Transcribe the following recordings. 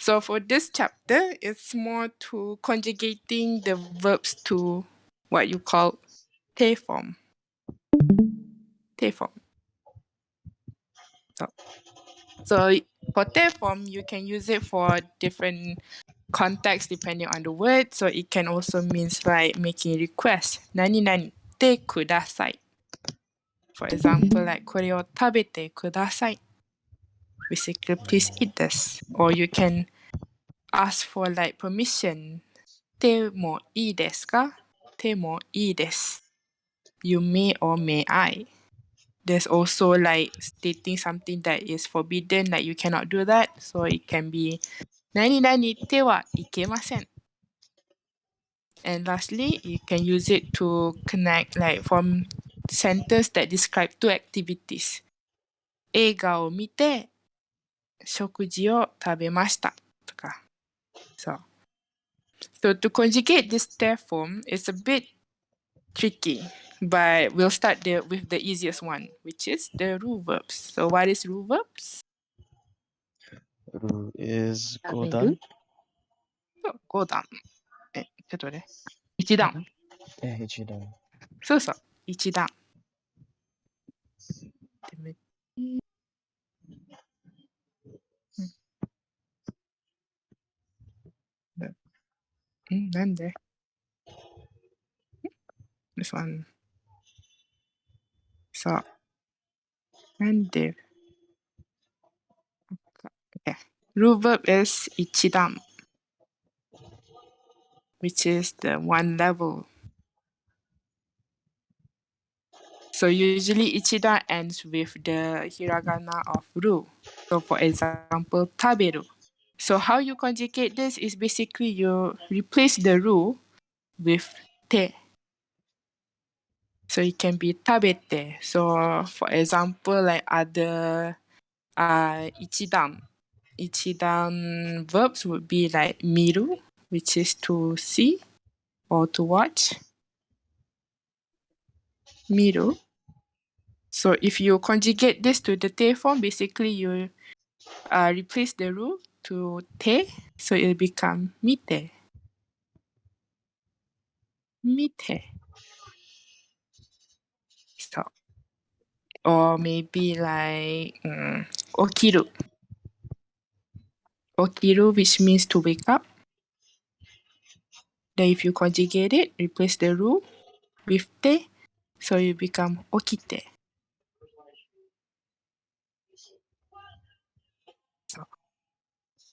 So for this chapter, it's more to conjugating the verbs to what you call te form. Te form. So for te form, you can use it for different contexts depending on the word. So it can also means like making requests. Nani nani te kudasai. For example, like これを食べてください. Basically, please eat this. Or you can ask for like permission. てもいいですか? てもいいです. You may or may I. There's also like stating something that is forbidden, like you cannot do that. So it can be 何々てはいけません. And lastly, you can use it to connect like from sentence that describe two activities. 映画を見て食事を食べましたとか. So to conjugate this te form is a bit tricky, but we'll start with the easiest one, which is the rule verbs. So what is rule verbs? Ru is 食べ Godan. る So 5段。ちょっとね。1段。Ichidan. そうそう。1段。でめなんで This one. そう。なんで Okay. Rule verb is 1段 which is the one level. So usually 1段 ends with the hiragana of ru. So for example, 食べる. So how you conjugate this is basically you replace the ru with te. So it can be 食べて. So for example, like other 一段 verbs would be like 見る, which is to see or to watch. 見る. So if you conjugate this to the te form, basically you replace the ru to te, so it'll become 見て. 見て. So, or maybe like 起きる. 起きる, which means to wake up. Then if you conjugate it, replace the ru with te, so you become 起きて.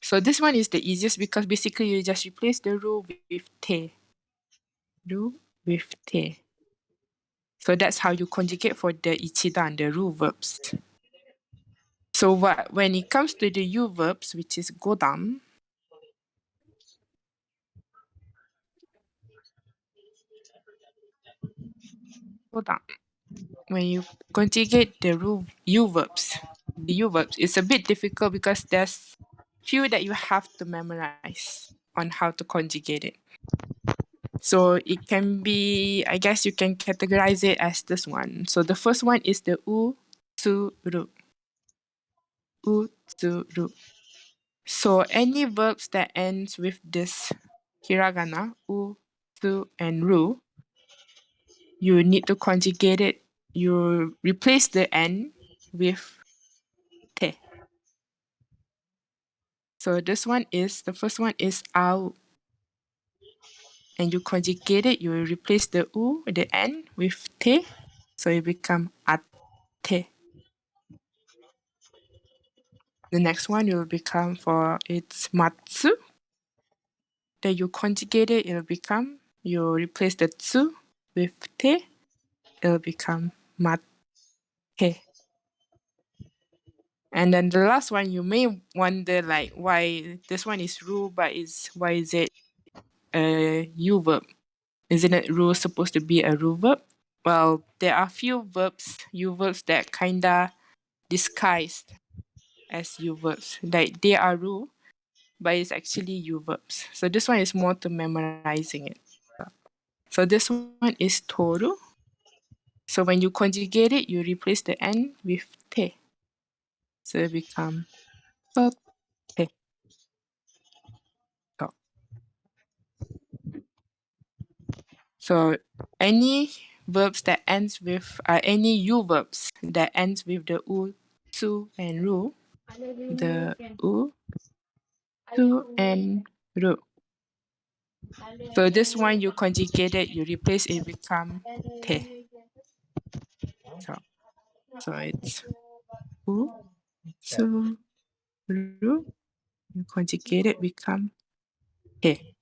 So this one is the easiest because basically you just replace the ru with te. Ru with te. So that's how you conjugate for the ichidan, the ru verbs. So when it comes to the yu verbs, which is godan, when you conjugate the yu verbs, it's a bit difficult because there's few that you have to memorize on how to conjugate it. So it can be, I guess you can categorize it as this one. So the first one is the utsuru. Utsuru. So any verbs that ends with this hiragana, u, tsu, and ru, you need to conjugate it. You replace the n with te. So the first one is au. And you conjugate it, you replace the u, the n with te. So it become ate. The next one will become it's matsu. Then you conjugate it, it'll become, you replace the tsu with te, it'll become mate. And then the last one, you may wonder like why this one is ru, but why is it a u verb? Isn't it ru supposed to be a ru verb? Well, there are few verbs, u verbs that kinda disguised as u verbs. Like they are ru, but it's actually u verbs. So this one is more to memorizing it. So this one is toru. So when you conjugate it, you replace the n with te. So it becomes tote. So any verbs that ends with any u verbs that ends with the u, su, and ru, the u, su, and ru. So this one you conjugate it, you replace it, become te. So it's u, su, ru. You conjugate it, become te.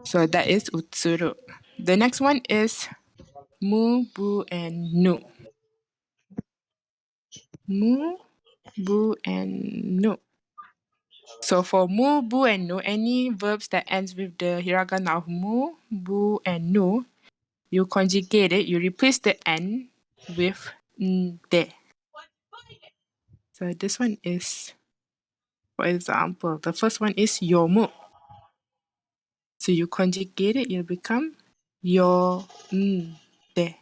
So that is utsuru. The next one is mu, bu, and nu. Mu, bu, and nu. So for mu, bu, and nu, any verbs that ends with the hiragana of mu, bu, and nu, you conjugate it, you replace the n with de. So this one is, for example, the first one is yomu. So you conjugate it, it'll become yo de.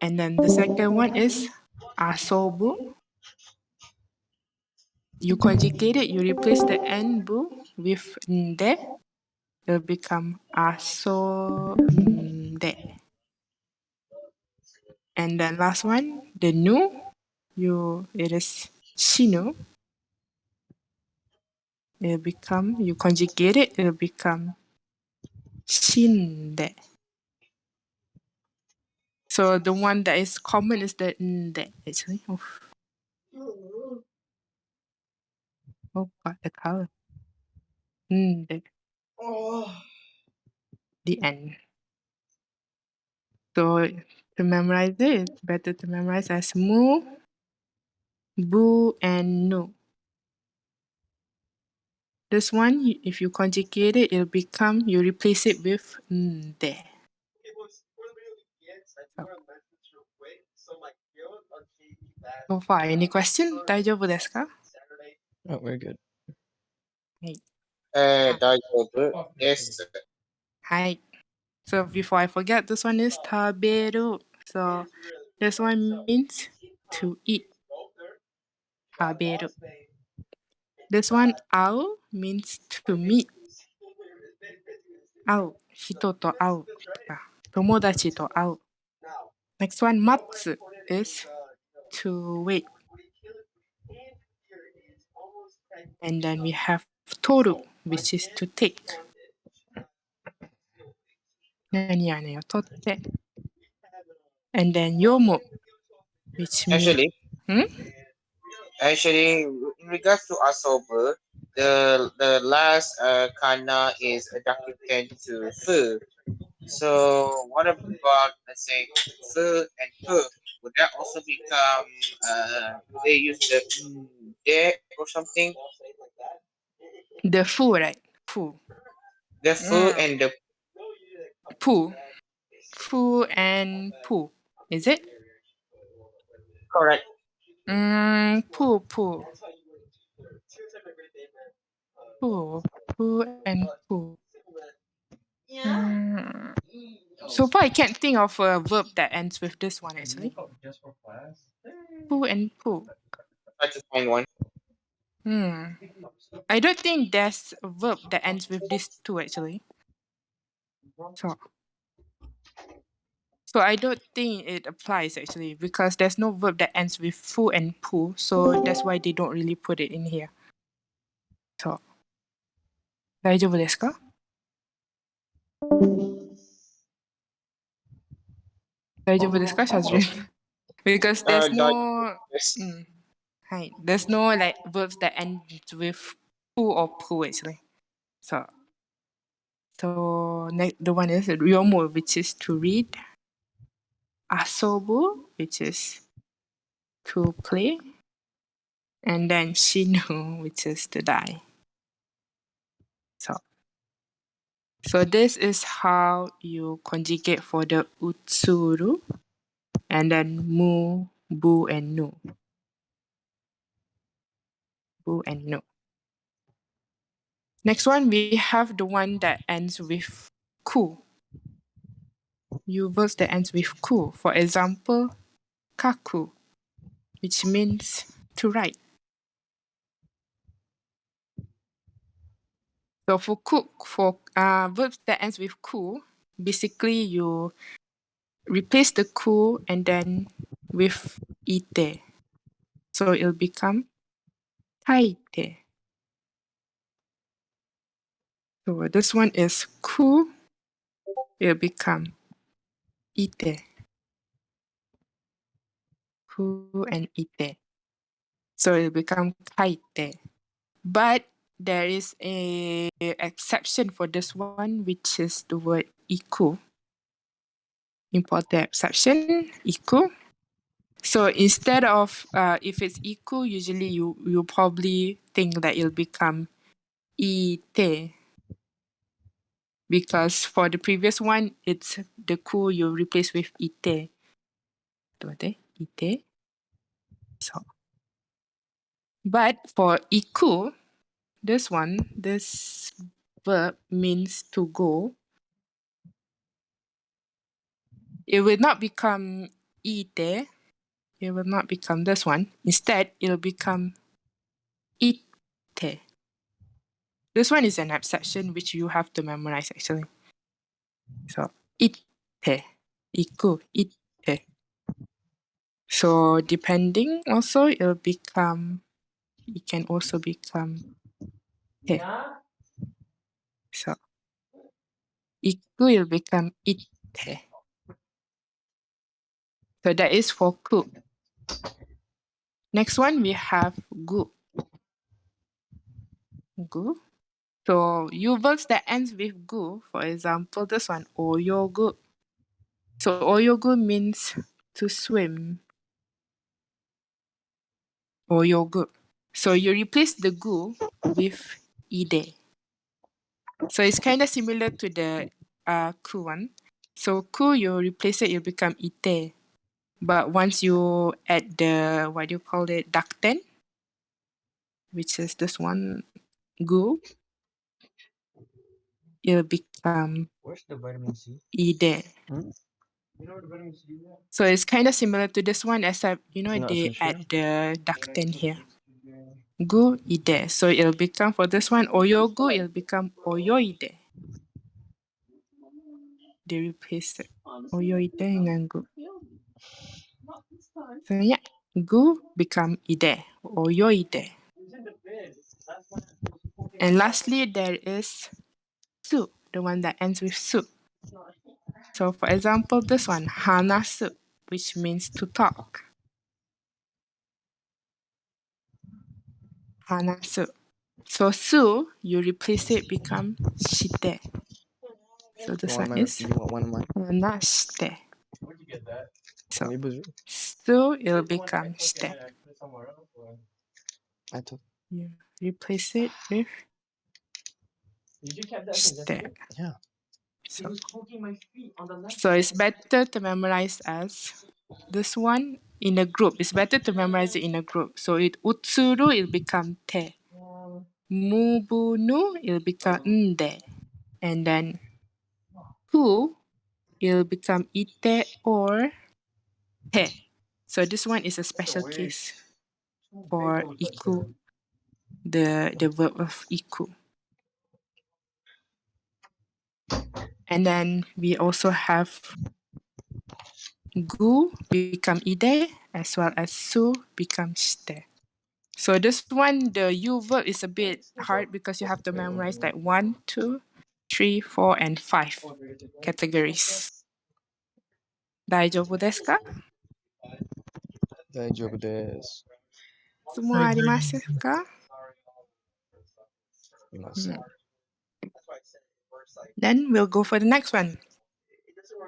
And then the second one is asobu. You conjugate it, you replace the n bu with de. It'll become aso de. And then last one, the nu, it is shinu. It'll become, you conjugate it, it'll become shinde. So the one that is common is the nde, actually. Oh, got the color. Nde, the end. So to memorize it, it's better to memorize as mu, bu, and nu. This one, if you conjugate it, it'll become, you replace it with nde. So far, any question? 大丈夫ですか? Oh, we're good. はい。大丈夫です。はい。So before I forget, this one is 食べる. So this one means to eat. 食べる. This one, 会う means to meet. 会う。人と会う。友達と会う. Next one, 待つ is to wait. And then we have 取る which is to take. 何々を取って. And then 読む which means... Actually, in regards to asobu, the last kana is adapted to fu. So what about, let's say, fu and pu? Would that also become would they use the de or something? The fu, right? Fu. The fu and the Pu. Fu and pu. Is it? correct. Pu, pu. Pu. Pu and pu. So far, I can't think of a verb that ends with this one, actually. Pu and pu. Try to find one. I don't think there's a verb that ends with these two, actually. So I don't think it applies, actually, because there's no verb that ends with fu and pu, so that's why they don't really put it in here. So, 大丈夫ですか? 大丈夫ですか, Shazrin? Because there's no... there's no like verbs that end with pu or pu, actually. So the one is ryomu, which is to read. Asobu, which is to play. And then shinu, which is to die. So this is how you conjugate for the utsuru, and then mu, bu, and nu. Bu and nu. Next one, we have the one that ends with ku. You verbs that ends with ku. For example, kaku, which means to write. So for verbs that ends with ku, basically you replace the ku and then with ite. So it'll become taite. So this one is ku, it'll become ite. Ku and ite. So it'll become kaite. But there is a exception for this one, which is the word iku. Important exception, iku. So instead of if it's iku, usually you probably think that it'll become ite, because for the previous one, it's the ku you replace with ite. Ite. So, but for iku, this verb means to go. It will not become ite. It will not become this one. Instead, it'll become ite. This one is an exception which you have to memorize actually. So, ite. Iku, ite. So, depending also, it can also become te. So, iku will become ite. So, that is for ku. Next one, we have gu. Gu. So, you verbs that ends with gu, for example, this one, oyogu. So, oyogu means to swim. Oyogu. So, you replace the gu with ide. So, it's kind of similar to the ku one. So, ku, you replace it, you become ite. But once you add the, what do you call it, dakten, which is this one, gu, it'll become Where's the vitamin C? ide. Hmm? So it's kind of similar to this one, except, Not they so sure. add the dakten here. Gu, ide. So it'll become, for this one, oyogu, it'll become oyoide. They replace it. Oyoide dengan gu. So yeah, gu become ide, oyoide. And lastly, there is su, the one that ends with su. So for example, this one, hanasu, which means to talk. Hanasu. So su, you replace it, become shite. So this one is You want one of mine? hanashite. So Can you buzz? su, it'll become shite. I took. You replace it with shite. Yeah. So it's better to memorize as this one in a group. It's better to memorize it in a group. So utsuru, it'll become te. Mubunu, it'll become nde. And then ku, it'll become ite or te. So this one is a special case for iku, the verb of iku. And then we also have gu become ide, as well as su become shte. So this one, the U verb is a bit hard because you have to memorize like 1, 2, 3, 4, and 5 categories. 大丈夫ですか？大丈夫です。質問ありますか？います。Then we'll go for the next one.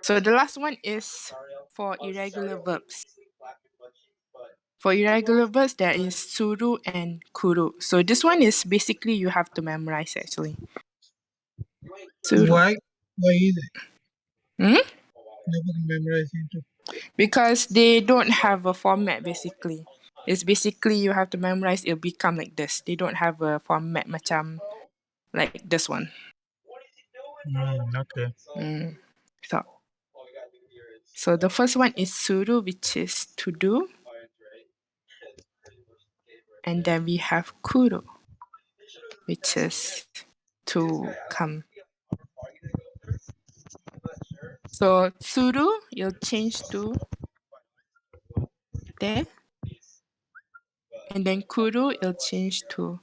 So the last one is for irregular verbs. For irregular verbs, there is suru and kuru. So this one is basically you have to memorize actually. Suru. Why is it? Hmm? Never memorize it. Because they don't have a format basically. It's basically you have to memorize, it'll become like this. They don't have a format macam like this one. Okay. So, so the first one is suru, which is to do. And then we have kuru, which is to come. So tsuru, you'll change to te. And then kuru, you'll change to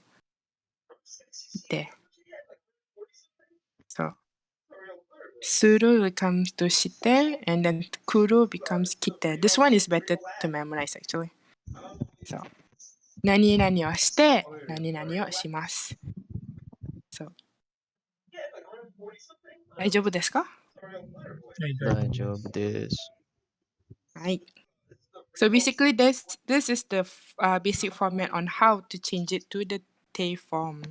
te. So suru becomes to shite, and then kuru becomes kite. This one is better to memorize actually. So, 何々をして、何々をします。So, 大丈夫ですか？大丈夫です。はい。So basically, this is the basic format on how to change it to the te form.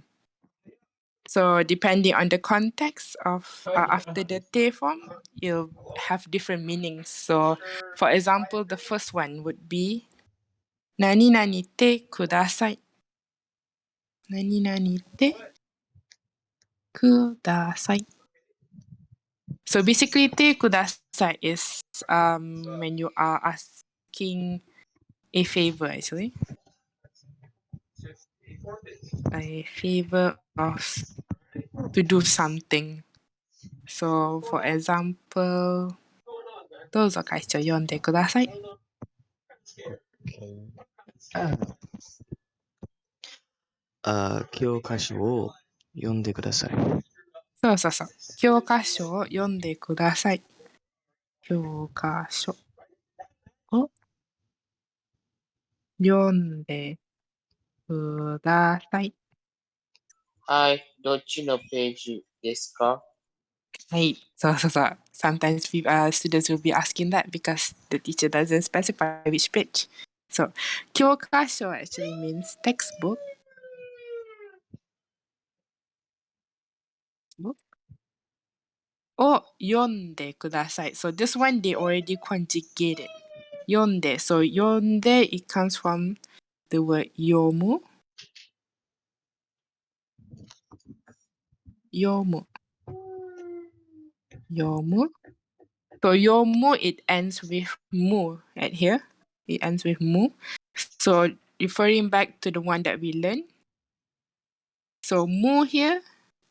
So depending on the context of after the te form, you'll have different meanings. So for example, the first one would be 何々てください。何々てください。So basically, te kudasai is when you are asking a favor actually. A favor of to do something. So for example, どうぞ会長読んでください。教科書を読んでください。そうそうそう。教科書を読んでください。教科書を読んでください。はい、どっちのページですか？はい。そうそうそう。Sometimes students will be asking that because the teacher doesn't specify which page. So, 教科書 actually means textbook. Or 読んでください. So this one they already conjugated. 読んで. So 読んで it comes from the word 読む. 読む. 読む. So 読む it ends with む at here. It ends with む. So referring back to the one that we learned. So む here,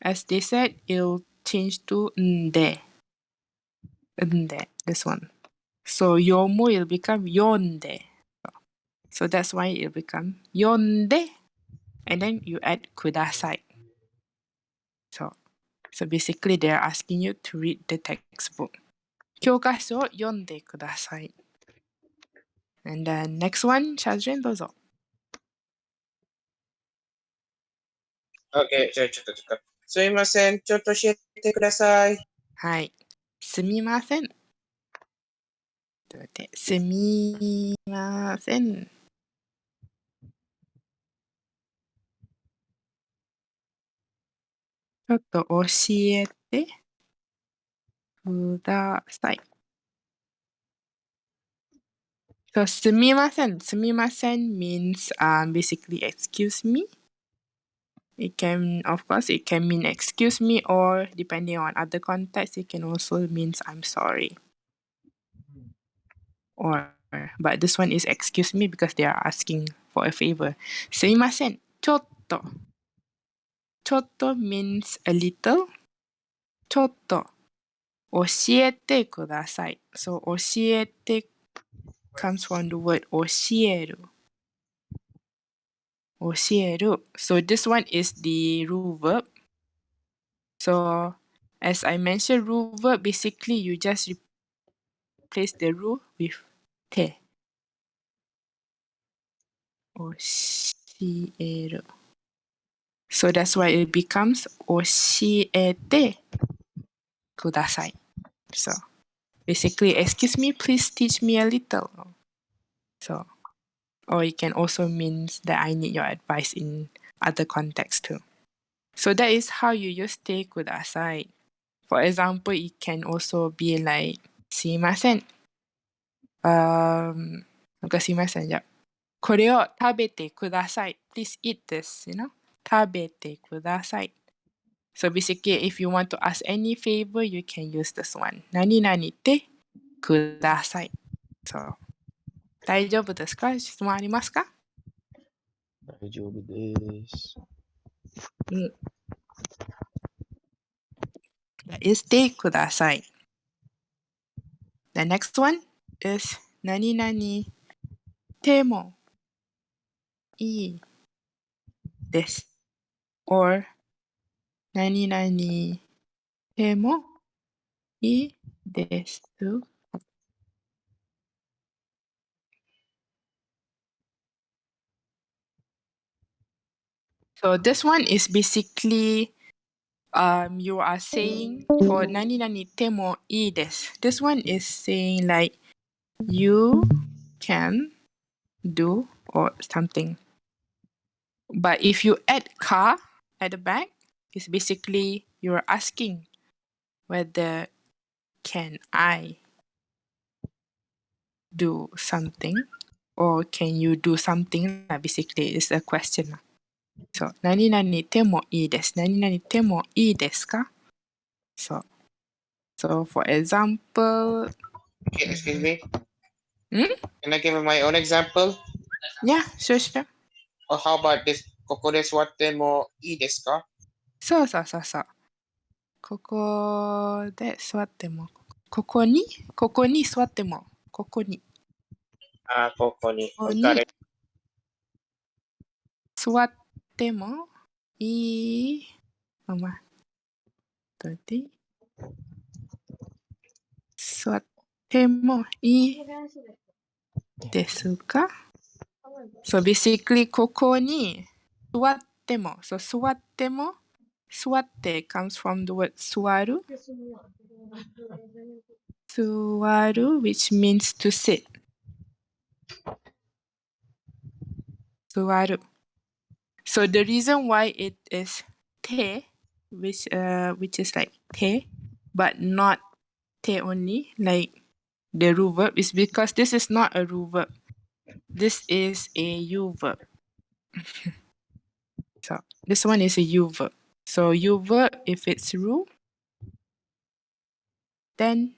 as they said, it'll change to んで. んで, this one. So 読む it'll become 読んで. So that's why it'll become 読んで and then you add ください. So basically they're asking you to read the textbook. 教科書を読んでください. And then next one, Shazrin, どうぞ. OK、じゃあちょっと。すいません、ちょっと教えてください。はい。すみません。ちょっと待って。すみません。ちょっと教えてください。So すみません. すみません means basically excuse me. It can, of course, it can mean excuse me, or depending on other contexts, it can also means I'm sorry. But this one is excuse me because they are asking for a favor. すいません。ちょっと。ちょっと means a little. ちょっと教えてください. So 教えて comes from the word 教える. 教える. So this one is the rule verb. So as I mentioned, rule verb basically you just replace the rule with て. 教える. So that's why it becomes 教えてください. So basically, excuse me, please teach me a little. So, or it can also mean that I need your advice in other contexts too. So that is how you use てください. For example, it can also be like すいません。なんかすいません。じゃあこれを食べてください. Please eat this, you know? 食べてください. So basically, if you want to ask any favor, you can use this one. 何々てください. So, 大丈夫ですか？質問ありますか？大丈夫です。is te kudasai. The next one is nani nani te mo ii desu. Or nani nani te mo ii desu. So this one is basically you are saying for nani nani te mo ii desu. This one is saying like you can do or something. But if you add ka at the back, it's basically you're asking whether can I do something or can you do something. Basically, it's a question. So, nani nani te mo ii desu. Nani nani te mo ii desu ka? So for example, Excuse me. Hmm? Can I give my own example? Yeah, sure. Or how about this? Koko desu watte mo ii desu ka? そうそうそうそう。ここで座っても、ここに座っても、ここに Ah, koko ni. ここ Got に it. 座ってもいい。待って。座ってもいいですか？ So basically ここに座っても。So 座っても、座って comes from the word 座る。座る which means to sit. 座る。So the reason why it is te, which is like te, but not te only, like the ru verb, is because this is not a ru verb. This is a u verb. So this one is a u verb. So u verb, if it's ru, then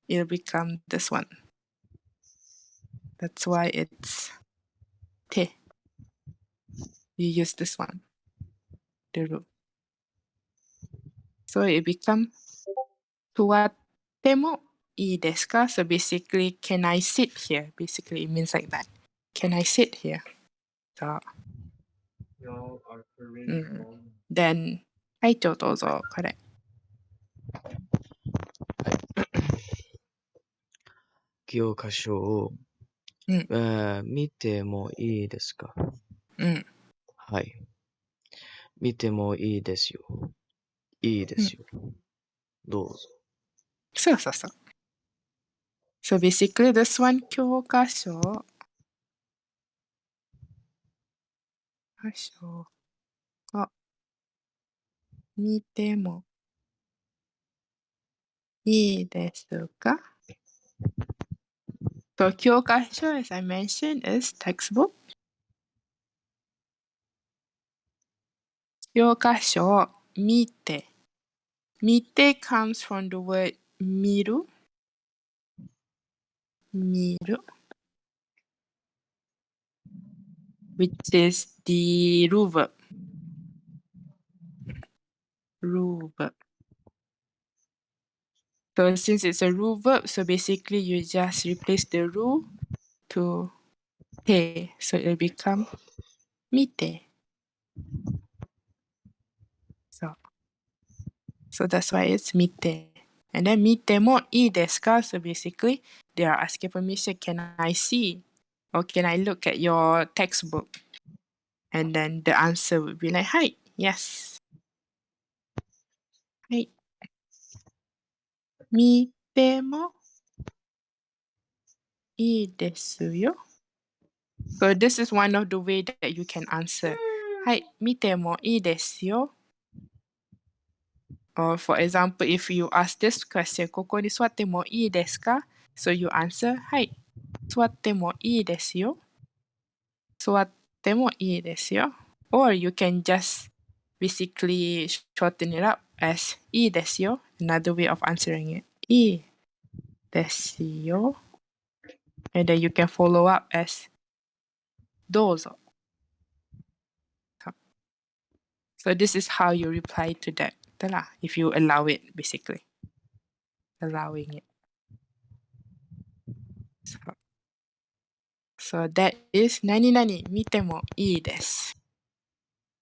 it'll become this one. That's why it's te. You use this one, the ru. So it becomes 座ってもいいですか? So basically, can I sit here? Basically, it means like that. Can I sit here? So, then, はい、どうぞ、これ。教科書を、見てもいいですか？はい。見てもいいですよ。いいですよ。どうぞ。そうそうそう。So basically, this one, 教科書を見てもいいですか? So 教科書, as I mentioned, is textbook. 教科書を見て。見て comes from the word 見る。見る。which is the ru verb. Ru verb. So since it's a ru verb, so basically you just replace the ru to te. So it'll become mite. So that's why it's mite. And then mite mo ii desu ka? So basically they are asking permission, can I see? Or can I look at your textbook? And then the answer would be like, hi, yes. Hi. Mite mo ii desu yo. So this is one of the way that you can answer. はい、見てもいいですよ. Or for example, if you ask this question, ここに座ってもいいですか? So you answer, はい、座ってもいいですよ. 座ってもいいですよ. Or you can just basically shorten it up as いいですよ. Another way of answering it. いいですよ. And then you can follow up as どうぞ. So this is how you reply to that, if you allow it, basically. allowing it. So that is nani nani mite mo ii desu.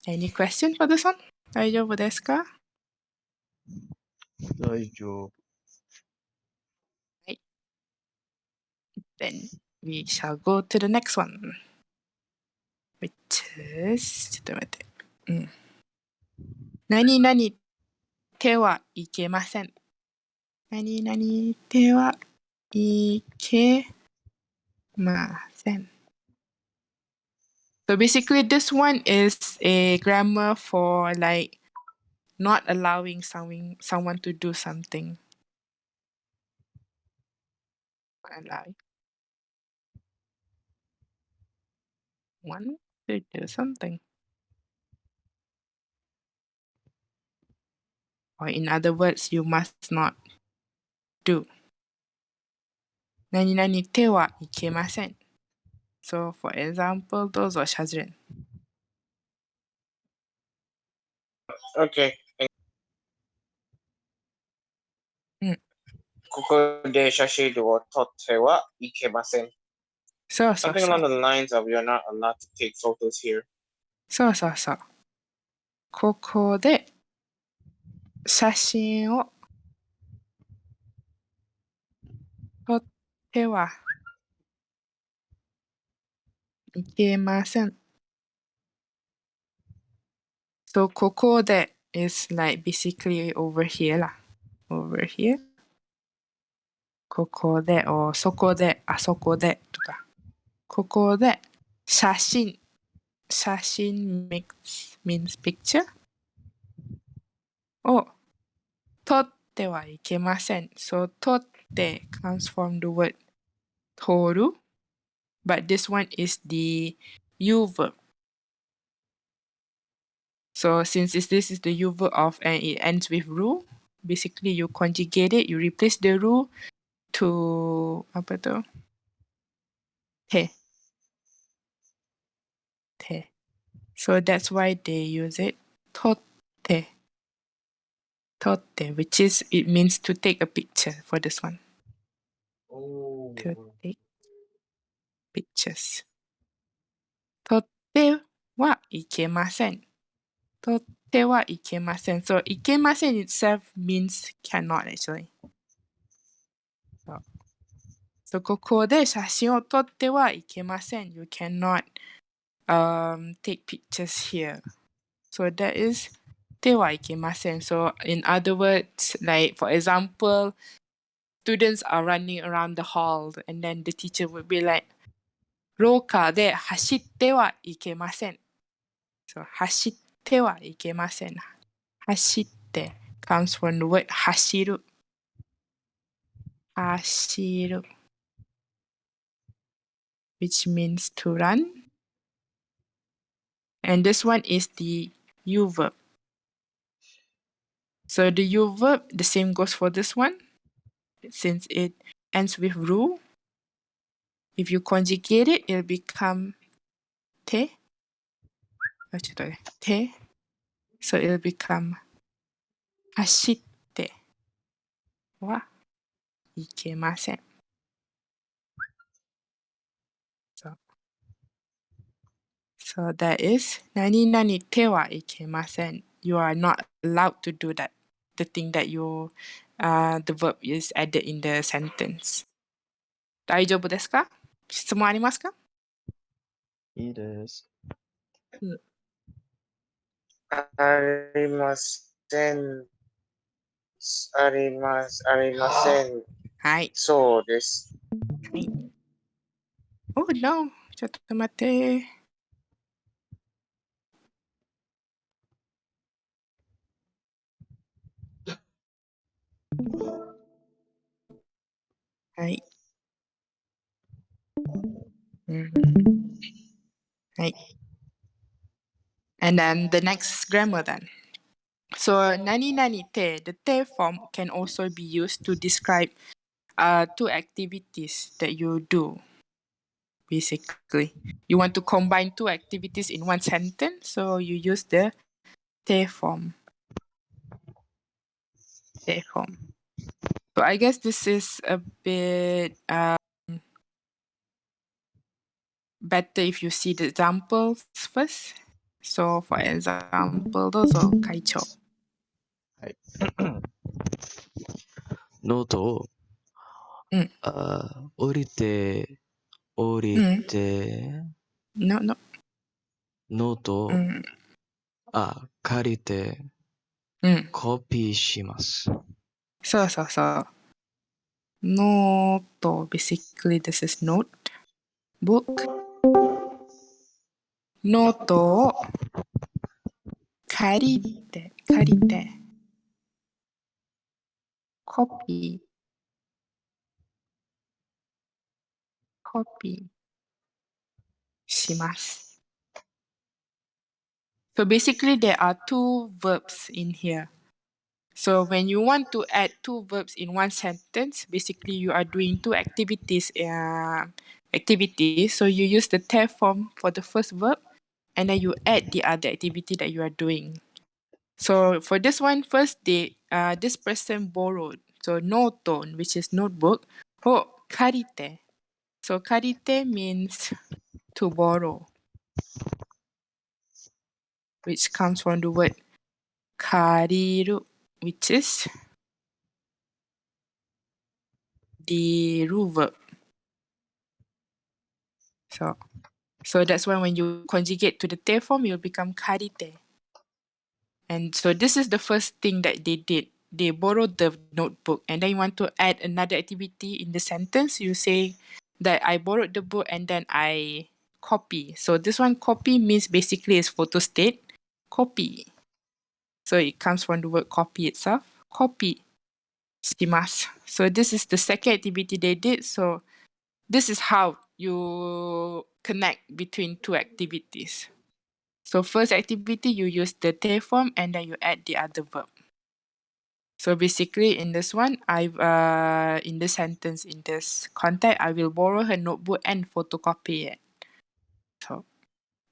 Any question for this one? 大丈夫ですか? 大丈夫。Then we shall go to the next one, which is ちょっと待って。何々手はいけません。何々手はいけません。So basically, this one is a grammar for like not allowing someone to do something. Allow one to do something. Or in other words, you must not do. 何々手はいけません。So, for example, どうぞ、シャジレン。Okay. ここで写真を撮ってはいけません。そうそう Something そ along う。 the lines of you're not allowed to take photos here. そうそうそう。ここで写真を撮ってはいけません。So, ここで is like basically over here 啦。over here. ここで、or そこで、あそこでとか。ここで写真。写真 means picture を撮ってはいけません。So, 撮って comes from the word 撮る but this one is the U verb. So, since this is the U verb of and it ends with ru, basically you conjugate it, you replace the ru to apa tu? Te. Te. So that's why they use it 撮って 撮って which is it means to take a picture for this one. To take pictures. 撮ってはいけません。撮ってはいけません。So いけません itself means cannot actually. So ここで写真を撮ってはいけません。You cannot take pictures here. So that is てはいけません。So in other words, like for example, students are running around the hall and then the teacher would be like, 廊下で走ってはいけません。So 走ってはいけません。走って comes from the word 走る。走る which means to run. And this one is the U verb. So the U verb, the same goes for this one. Since it ends with ru, if you conjugate it, it'll become te. Te. So it'll become 走ってはいけません。So that is 何々てはいけません。You are not allowed to do that. The thing that the verb is added in the sentence. 大丈夫ですか？質問ありますか？いいです。ありません。ありません。はい。そうです。はい。Oh no! ちょっと待って。はい。はい。And then the next grammar then. So 何々て the te form can also be used to describe two activities that you do. Basically, you want to combine two activities in one sentence, so you use the te form. Te form. So I guess this is a bit better if you see the examples first. So for example, どうぞ会長。はい。ノートを、うん。降りて、降りて、No, no. ノートを、借りて、コピーします。そうそうそう。ノート、basically this is note, book. ノートを借りて、コピーします。So basically there are two verbs in here. So when you want to add two verbs in one sentence, basically you are doing two activities. So you use the te form for the first verb, and then you add the other activity that you are doing. So for this one, first this person borrowed. So noto, which is notebook, karite. So karite means to borrow, which comes from the word kariru, which is the root verb. So that's why when you conjugate to the te form, it will become karite. And so this is the first thing that they did. They borrowed the notebook, and then you want to add another activity in the sentence. You say that I borrowed the book and then I copy. So this one, copy means basically is photostat. Copy. So it comes from the word copy itself. Copy. Shimasu. So this is the second activity they did. So this is how you connect between two activities. So first activity, you use the te form and then you add the other verb. So basically in this one, in this sentence, in this context, I will borrow her notebook and photocopy it. So,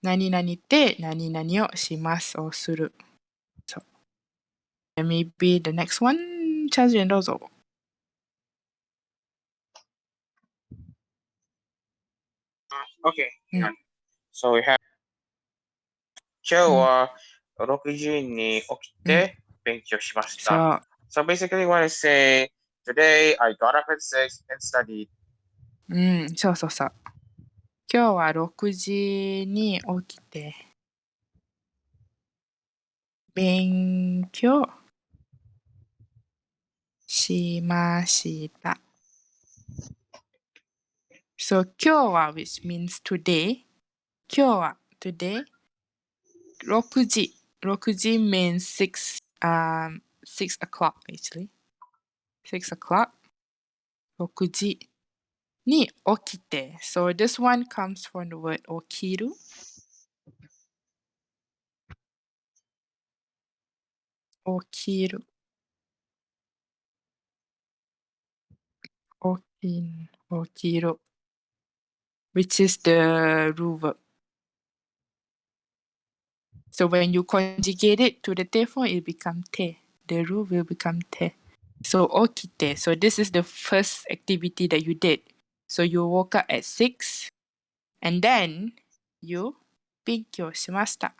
何々で何々をしますをする。So, and maybe the next one, チャージンどうぞ。Okay. So we have 今日は6時に起きて勉強しました。So basically what I say, today I got up at 6 and studied. そうそうそう。今日は6時に起きて勉強しました。So 今日は which means today. 今日は today. 6時 means 6 o'clock actually. 6 o'clock. 6時に起きて。So this one comes from the word 起きる。起きる。起きる。which is the root verb. So when you conjugate it to the te form, it becomes te. The root will become te. So okite. So this is the first activity that you did. So you woke up at 6 and then you 勉強しました.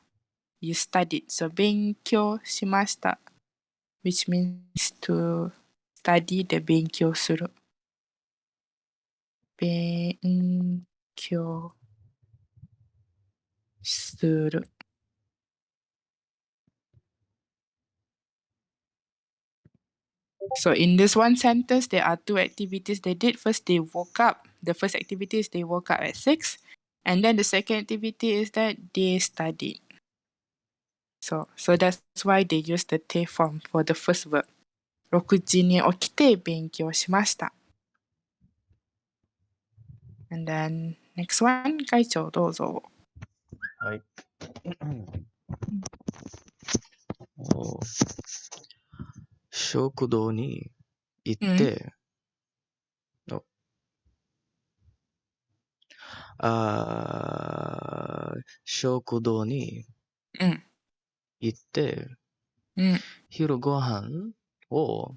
You studied. So 勉強しました, which means to study the 勉強する. 勉強する. So in this one sentence, there are two activities they did. First, they woke up. The first activity is they woke up at 6. And then the second activity is that they studied. So that's why they use the te form for the first verb. 6時に起きて勉強しました. And then next one, 会長どうぞ。はい。食堂に行って、食堂に行って、昼ご飯を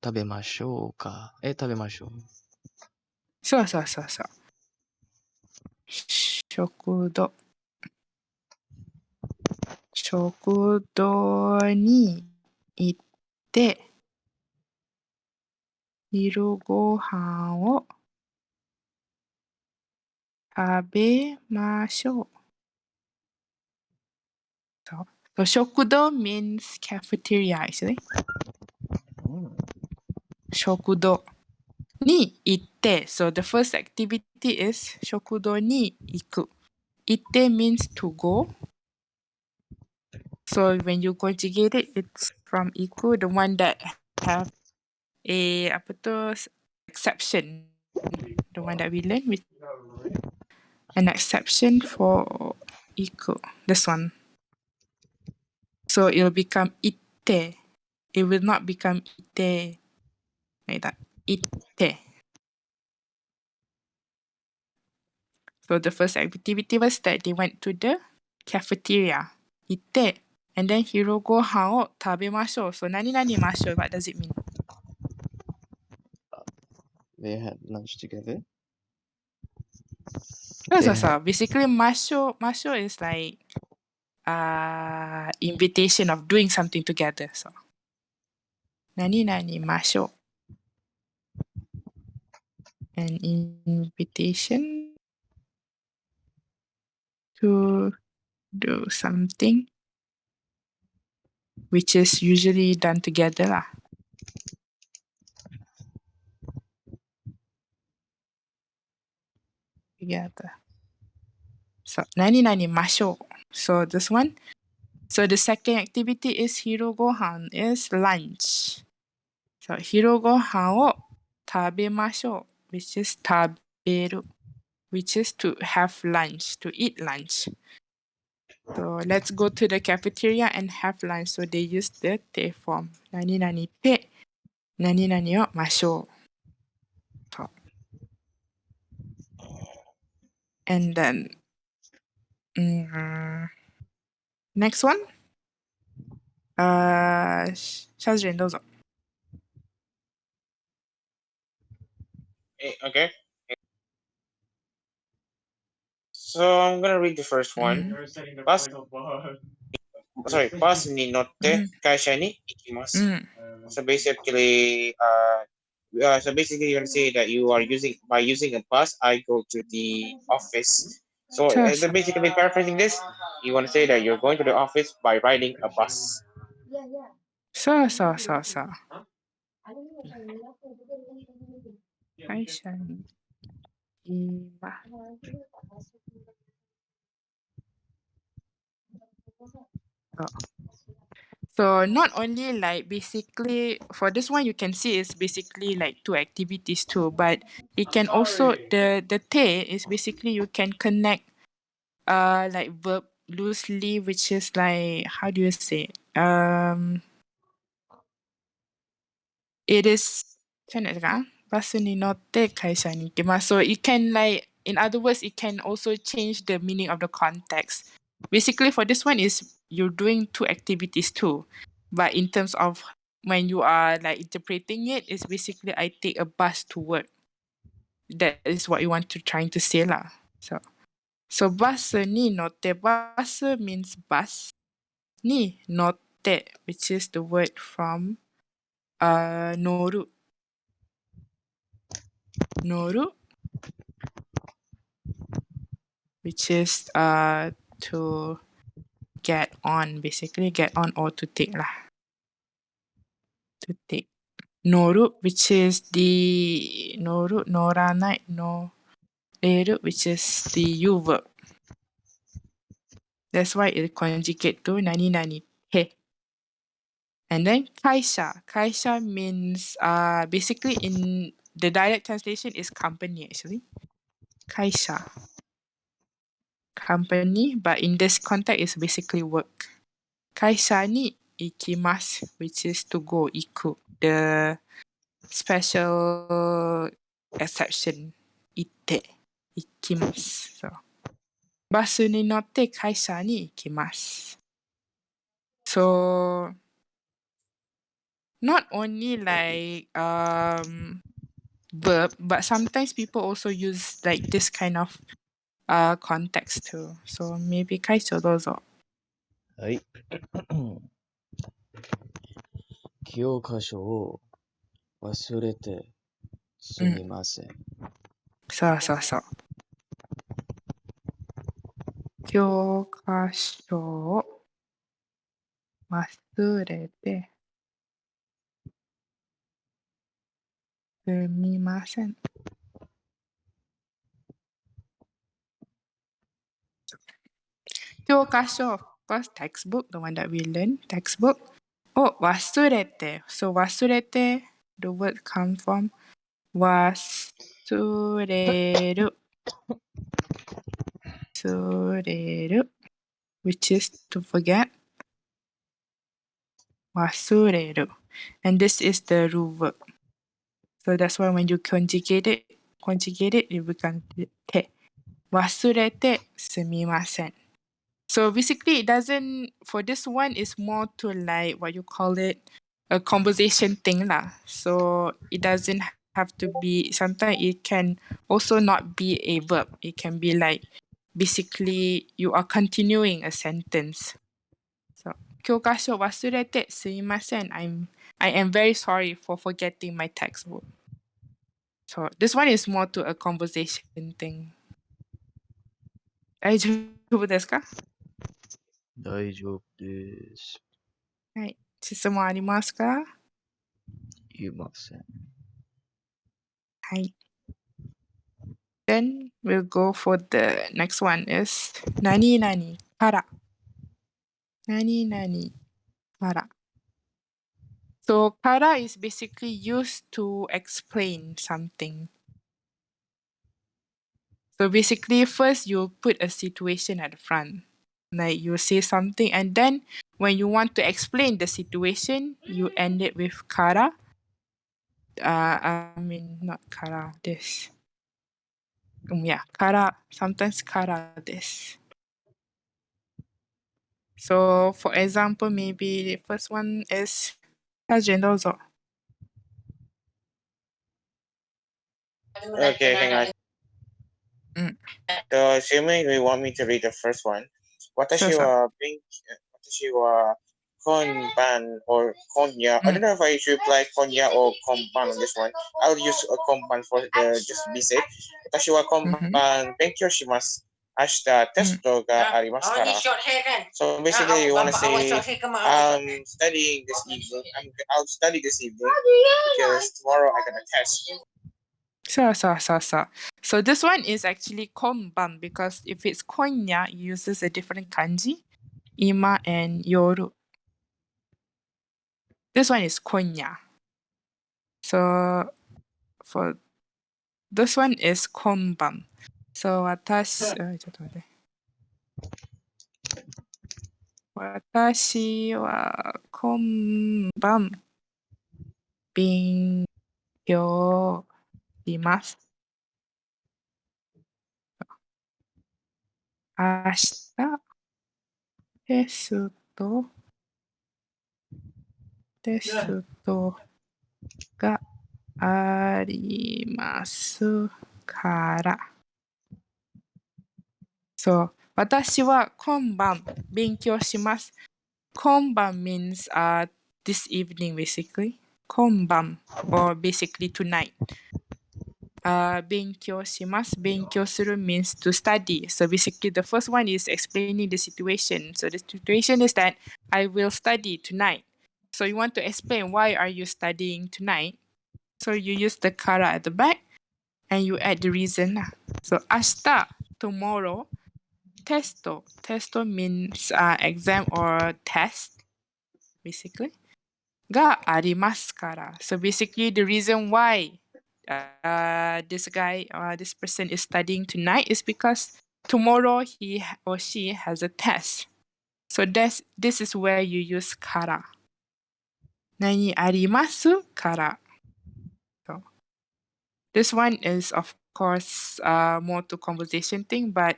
食べましょうか。食べましょう。そうそうそうそう。食堂。食堂に行って、昼ご飯を食べましょう。So shokudo means cafeteria actually. 食堂に行って So the first activity is 食堂に行く。行って means to go. So when you conjugate it, it's from 行く, the one that have a apa tu exception. The one that we learned with an exception for 行く. This one. So it'll become 行って. It will not become 行って like that. 行って. So the first activity was that they went to the cafeteria. 行って and then 昼ご飯を食べましょう. So 何々ましょう what does it mean? They had lunch together. So basically ましょう is like invitation of doing something together. So 何々ましょう an invitation to do something which is usually done together lah. Together. So 何々ましょう So this one. So the second activity is 昼ご飯 is lunch. So 昼ご飯を食べましょう which is 食べる which is to have lunch, to eat lunch. So let's go to the cafeteria and have lunch. So they use the て form. 何々て何々をましょう So, and then next one. シャズリンどうぞ。Okay. So I'm gonna read the first one. Bus, bus ni notte kaisha ni ikimasu. So basically, you're gonna say that you are using a bus, I go to the office. So basically paraphrasing this, you want to say that you're going to the office by riding a bus. そうそうそうそう。会社にいます。So not only like basically for this one you can see it's basically like two activities too, but it can also the te is basically you can connect like verb loosely, which is like how do you say it is macam mana nak cakap bus ni notte kaisha ni ikimasu. So it can like in other words it can also change the meaning of the context. Basically for this one is you're doing two activities too. But in terms of when you are like interpreting it, it's basically I take a bus to work. That is what you want to trying to say lah. So bus ni notte. Bus means bus. Ni notte, which is the word from noru. Noru, which is to get on, basically get on or to take lah. To take. Noru, which is the noru, noranai, no eru, which is the you verb. That's why it conjugate to nani nani he. And then kaisha. Kaisha means basically in the direct translation is company actually. Kaisha. Company, but in this context is basically work. Kaisha ni ikimasu, which is to go, iku. The special exception, ite, ikimasu. So, basu ni notte kaisha ni ikimasu. So, not only like verb, but sometimes people also use like this kind of context too. So maybe 解消どうぞ。はい。教科書を忘れてすみません。そうそうそう。教科書を忘れてすみません。教科書 of course textbook, the one that we learn, textbook. Oh, 忘れて. So 忘れて, the word comes from 忘れる。忘れる which is to forget. 忘れる and this is the root verb. So that's why when you conjugate it, it becomes て。忘れてすみません。So basically it doesn't, for this one is more to like what you call it, a conversation thing lah. So it doesn't have to be, sometimes it can also not be a verb. It can be like basically you are continuing a sentence. So 教科書忘れてすみません. I am very sorry for forgetting my textbook. So this one is more to a conversation thing. 大丈夫ですか？大丈夫です。はい。質問ありますか？いません。はい。Then we'll go for the next one is 何々から。何々から。So から is basically used to explain something. So basically first you put a situation at the front. Like you say something and then when you want to explain the situation, you end it with から. I mean not から this. Yeah, から sometimes からです. So for example, maybe the first one is 大臣どうぞ。Okay, hang on. So assuming we want me to read the first one, 私は私はkonban or konya. I don't know if I should apply konya or konban on this one. I'll use a konban for the just be safe. 私はkonban 勉強します。明日テストがありますから。So basically you want to say studying this evening. I'll study this evening because tomorrow I got a test. So this one is actually konban because if it's konya, it uses a different kanji, ima and yoru. This one is konya. So for this one is konban. So 私、ちょっと待って。私は今晩勉強します。明日テストがありますから。そう。私は今晩勉強します。今晩 means this evening basically. 今晩 or basically tonight. 勉強します。勉強する means to study. So basically the first one is explaining the situation. So the situation is that I will study tonight. So you want to explain why are you studying tonight. So you use the kara at the back and you add the reason. So 明日 tomorrow. Testo. Testo means exam or test, basically. がありますから. So basically the reason why this guy or this person is studying tonight is because tomorrow he or she has a test. So this is where you use から. 何ありますから. So this one is of course more to conversation thing, but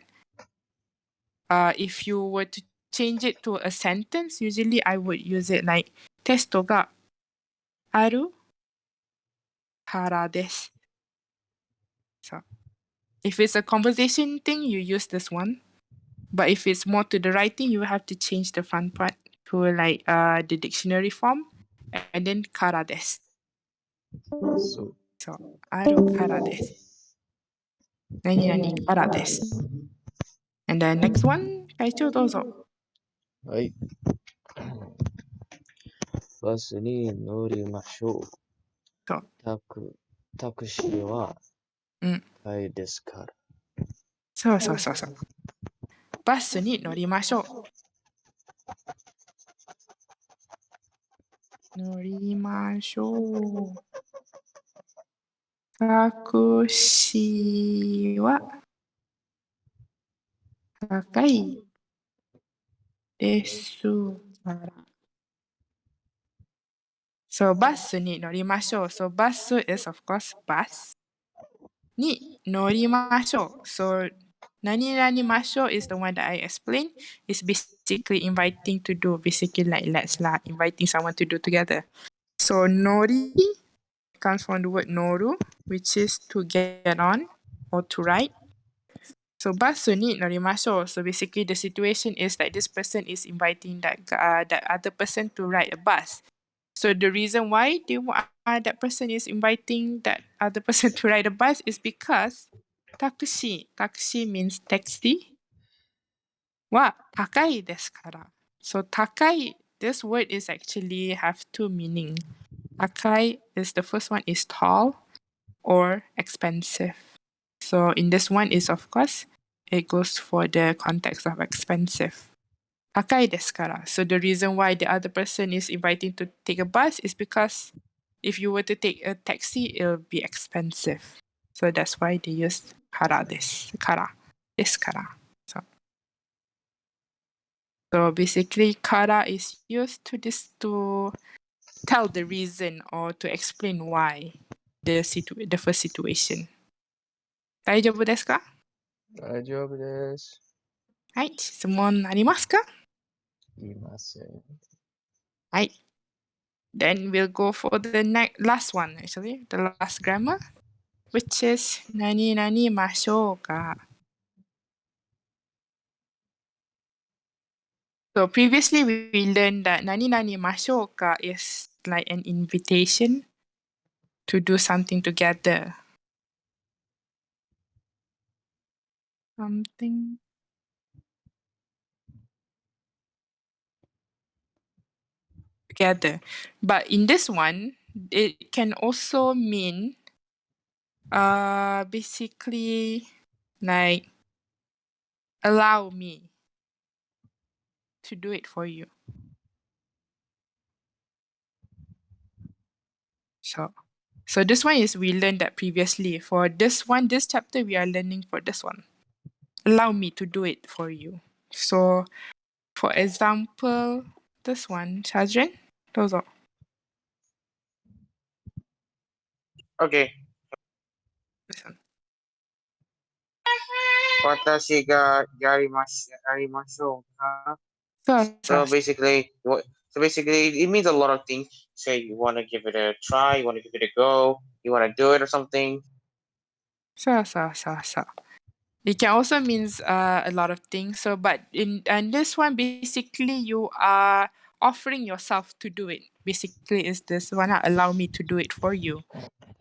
if you were to change it to a sentence, usually I would use it like テストが aru kara desu. So, if it's a conversation thing, you use this one. But if it's more to the writing, you have to change the front part to like the dictionary form and then kara desu. そう。So, aru kara desu. Nani nani kara desu. And then next one, Kaicho dozo. はい。バスに乗りましょう。そう。タクシーはうん。高いですから。そうそうそうそう。バスに乗りましょう。乗りましょう。タクシーは高いですから。So, バスに乗りましょう。So, バス is of course bus. に乗りましょう。So, 何々ましょう is the one that I explained. It's basically inviting to do. Basically like let's lah, inviting someone to do together. So, nori comes from the word noru, which is to get on or to ride. So, basu ni norimashou. So, basically the situation is that this person is inviting that other person to ride a bus. So, the reason why that person is inviting that other person to ride a bus is because taxi means taxi wa takai desu kara. So, takai, this word is actually have two meaning. Takai is the first one is tall or expensive. So in this one is of course it goes for the context of expensive. Takai desu kara. So the reason why the other person is inviting to take a bus is because if you were to take a taxi, it'll be expensive. So that's why they use kara desu kara. So basically kara is used to tell the reason or to explain why the first situation. 大丈夫ですか？大丈夫です。はい、質問ありますか？いません。はい。Then we'll go for the last one actually, the last grammar, which is 何々ましょうか。So previously we learned that 何々ましょうか is like an invitation to do something together. Something together. But in this one, it can also mean basically like allow me to do it for you. So this one is we learned that previously. For this one, this chapter we are learning for this one. Allow me to do it for you. So for example, this one, Shazrin, どうぞ。Okay. This one. 私がやりましょうか? So So basically, it means a lot of things. Say you want to give it a try, you want to give it a go, you want to do it or something. So. It can also means a lot of things. So, but in this one, basically you are offering yourself to do it. Basically, is this one allow me to do it for you.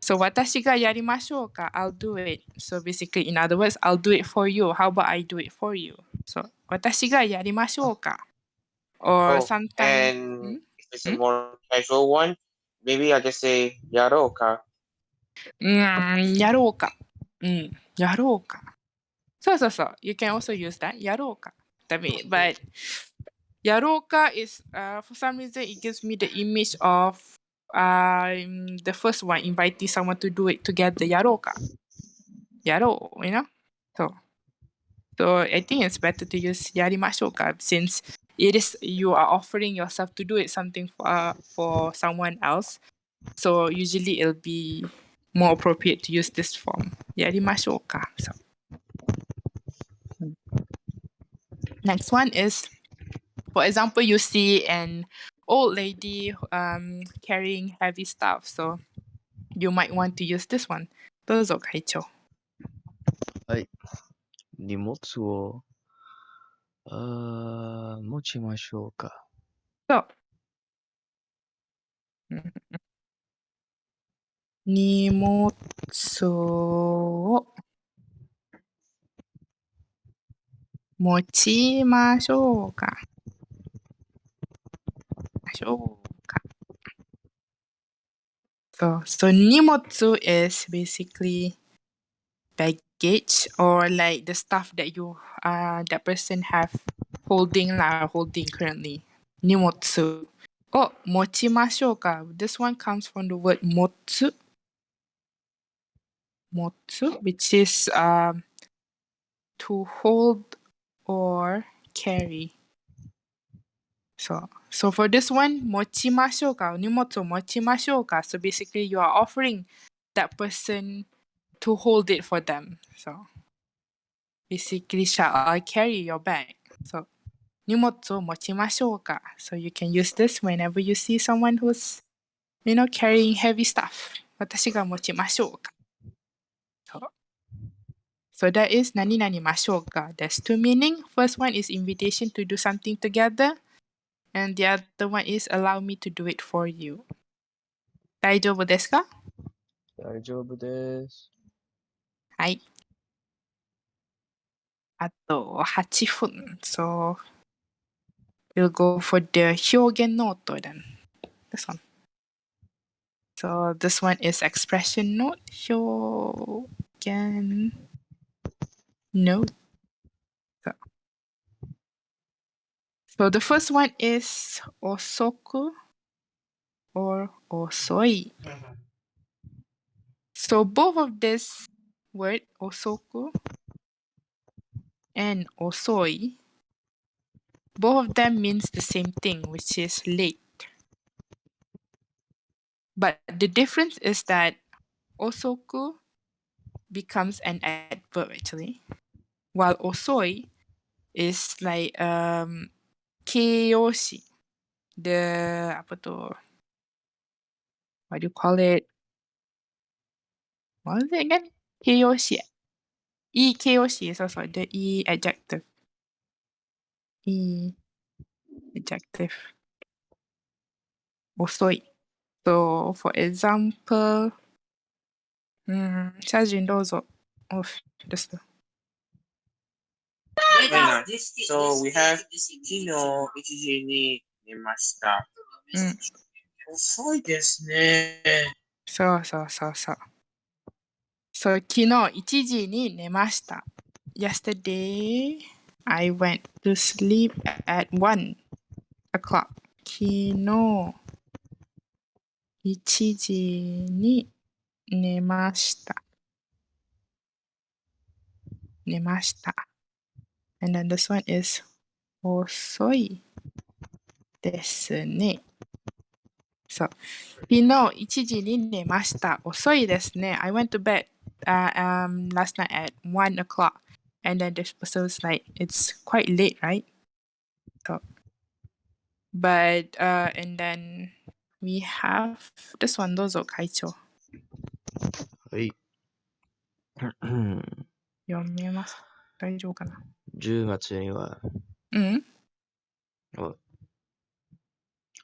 So, 私がやりましょうか? I'll do it. So basically, in other words, I'll do it for you. How about I do it for you? So, 私がやりましょうか? Or Oh, sometimes, and if it's a more casual one, maybe I just say やろうか. やろうか。やろうか。そう。You can also use that. やろうか。But やろうか is for some reason it gives me the image of the first one, inviting someone to do it together. やろうか。やろう, you know? So I think it's better to use やりましょうか since you are offering yourself to do it something for someone else. So usually it'll be more appropriate to use this form. やりましょうか. So next one is, for example, you see an old lady carrying heavy stuff. So you might want to use this one. どうぞ、会長。はい。荷物を、持ちましょうか。そう。荷物を持ちましょうか。So 荷物 is basically baggage or like the stuff that that person have holding currently. 荷物を持ちましょうか。This one comes from the word 持つ、which is to hold or carry. So for this one, 持ちましょうか。荷物を持ちましょうか。So basically, you are offering that person to hold it for them. So basically, shall I carry your bag? So 荷物を持ちましょうか。So you can use this whenever you see someone who's, carrying heavy stuff. 私が持ちましょうか。So that is 何々ましょうか。There's two meaning. First one is invitation to do something together. And the other one is allow me to do it for you. 大丈夫ですか？大丈夫です。はい。あと8分。So we'll go for the 表現ノート then. This one. So this one is expression note. 表現note. So the first one is 遅く or 遅い. So both of this word 遅く and 遅い, both of them means the same thing, which is late. But the difference is that 遅く becomes an adverb actually, while 遅い is like 形容詞. The apa tu? What do you call it? What is it again? 形容詞. いい形容詞. So the いい adjective. いい adjective. 遅い. So for example, 写真どうぞ. Oh, just Very nice. So we have 昨日1時に寝ました。遅いですね。そう。So 昨日1時に寝ました. Yesterday, I went to sleep at 1 o'clock. 昨日1時に寝ました. And then this one is 遅いですね. So 昨日1時に寝ました. 遅いですね. I went to bed last night at 1 o'clock. And then this person's like, it's quite late, right? So, but and then we have this one, どうぞ会長。はい。読めます。大丈夫かな。10月には、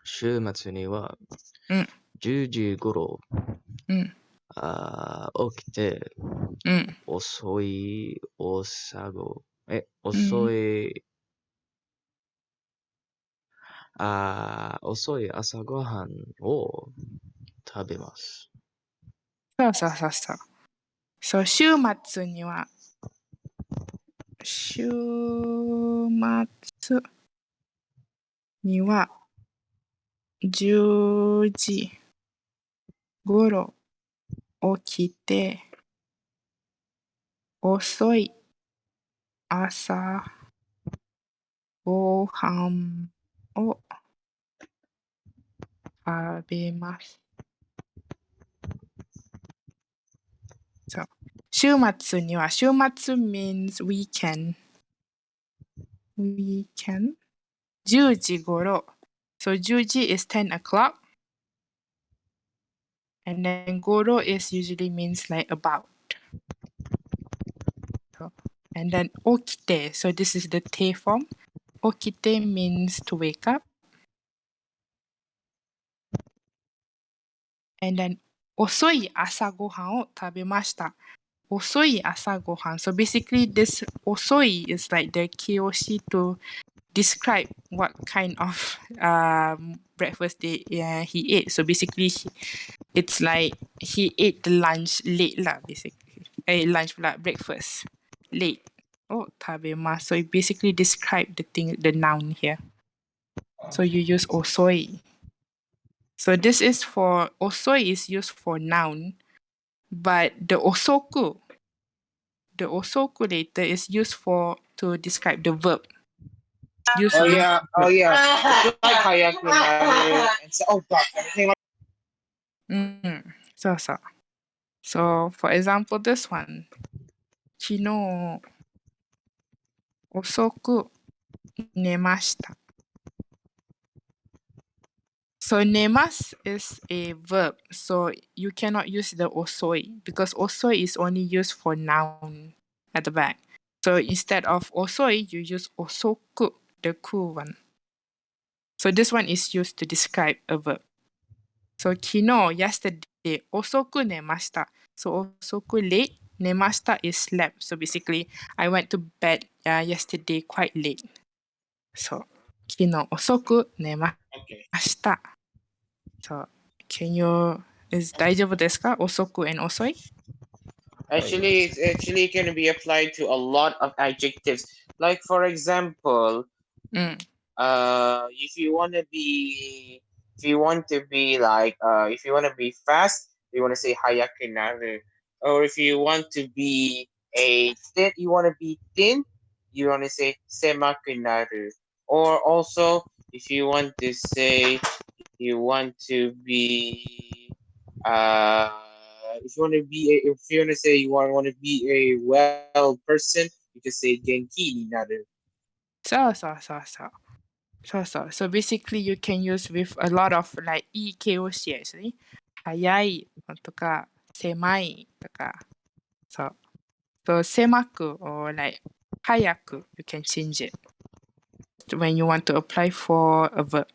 週末には、10時頃、起きて、遅い朝ごはんを食べます。そう、週末には10時頃起きて、遅い朝ごはんを食べます。そう。週末には、週末 means weekend. 10時頃。So juji is 10 o'clock. And then goro is usually means like about. So, and then okite. So this is the te form. Okite means to wake up. And then osoi asa gohan o tabemashita. Osoi asa gohan. So basically this osoi is like the kyoshi to describe what kind of breakfast he ate. So basically it's like he ate the lunch late lah, basically. Lunch pula, breakfast. Late. Oh, tabemasu. So it basically describe the noun here. So you use osoi. So this is for, osoi is used for noun, but the osoku later is used to describe the verb. Used Oh with yeah, oh verb. yeah. It's like Hayaku Naru and so, oh god, everything like So for example, this one. Kino osoku nemashita. So nemas is a verb, so you cannot use the osoi because osoi is only used for noun at the back. So instead of osoi, you use osoku, the ku one. So this one is used to describe a verb. So kino, yesterday, osoku nemashita. So osoku late, nemashita is slept. So basically, I went to bed yesterday quite late. So, 昨日遅く寝ま okay. した。So, can you,大丈夫ですか？遅く and 遅い？ Actually, it's actually can be applied to a lot of adjectives. Like for example, うん。if you want to be, if you want to be like, if you want to be fast, you want to say hayaku naru. Or if you want to be you want to be thin, you want to say semaku naru. Or also, if you want to say you want to be, uh, if you want to be, if you want to say you want to be a well person, you can say genki ni naru. そうそうそうそう。そうそう。So basically you can use with a lot of like いい形容詞 actually. 早いとか、狭いとか。そう。So 狭く or like 早く you can change it when you want to apply for a verb.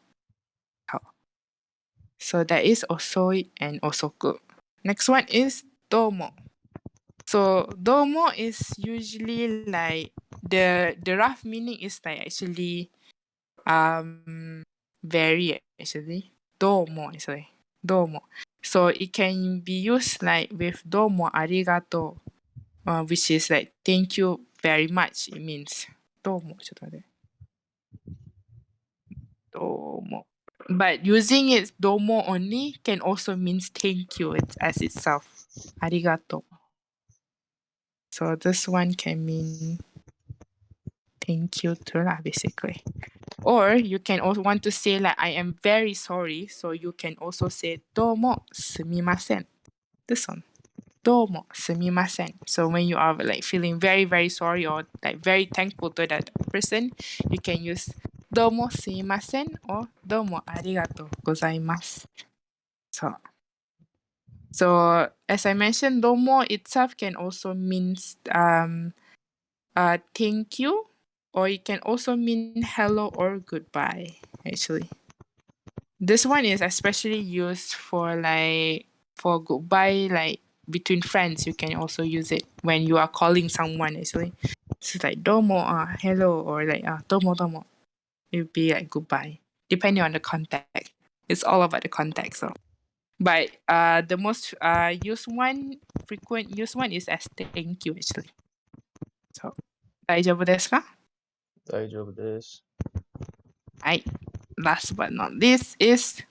So that is osoi and osoku. Next one is domo. So domo is usually like the rough meaning is like actually vary actually. Domo actually. Domo. So it can be used like with domo arigato, which is like thank you very much. It means domo. ちょっと待って。Domo. But using it domo only can also means thank you as itself. Arigato. So this one can mean thank you too lah, basically. Or you can also want to say like I am very sorry. So you can also say domo sumimasen. This one. Domo sumimasen. So when you are like feeling very, very sorry or like very thankful to that person, you can use domo sumimasen or domo arigatou gozaimasu. So as I mentioned, domo itself can also means thank you, or it can also mean hello or goodbye, actually. This one is especially used for for goodbye, like between friends. You can also use it when you are calling someone, actually. So it's like domo, hello, or like domo domo. It would be like goodbye, depending on the context. It's all about the context. So. But the most frequent used one is as thank you, actually. So, 大丈夫ですか？大丈夫です。はい。Last but not least is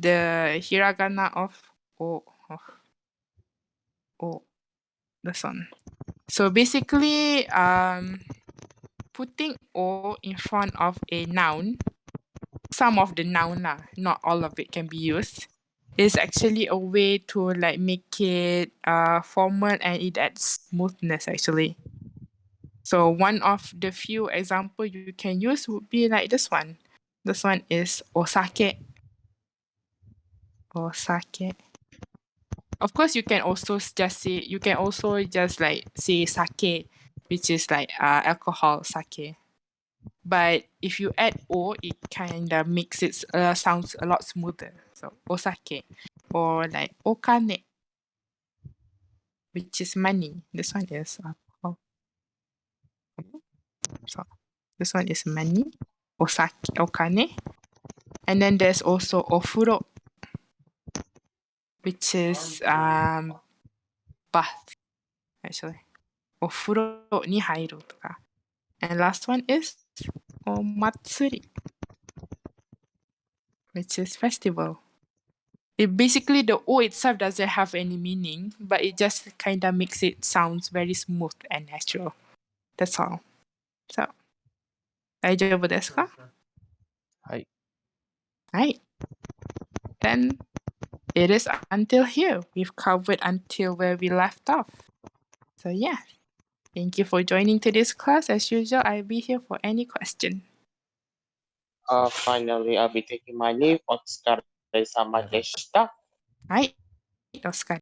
the hiragana of o. This one. So basically, putting o in front of a noun, some of the noun lah, not all of it can be used, is actually a way to like make it formal and it adds smoothness actually. So one of the few example you can use would be like this one. This one is osake. Osake. Of course, you can also just like say sake, which is like alcohol, sake. But if you add o, it kind of makes it sounds a lot smoother. So osake, or like okane, which is money. This one is alcohol. So this one is money, osake, okane, and then there's also ofuro, which is bath actually. Ofuro ni hairu toka. And last one is omatsuri, which is festival. It basically the O itself doesn't have any meaning, but it just kind of makes it sounds very smooth and natural. That's all. So, 大丈夫ですか? はい。Right. Then it is until here. We've covered until where we left off. So yeah. Thank you for joining today's class. As usual, I'll be here for any question. Finally, I'll be taking my leave. お疲れ様でした。はい。お疲れ様でした。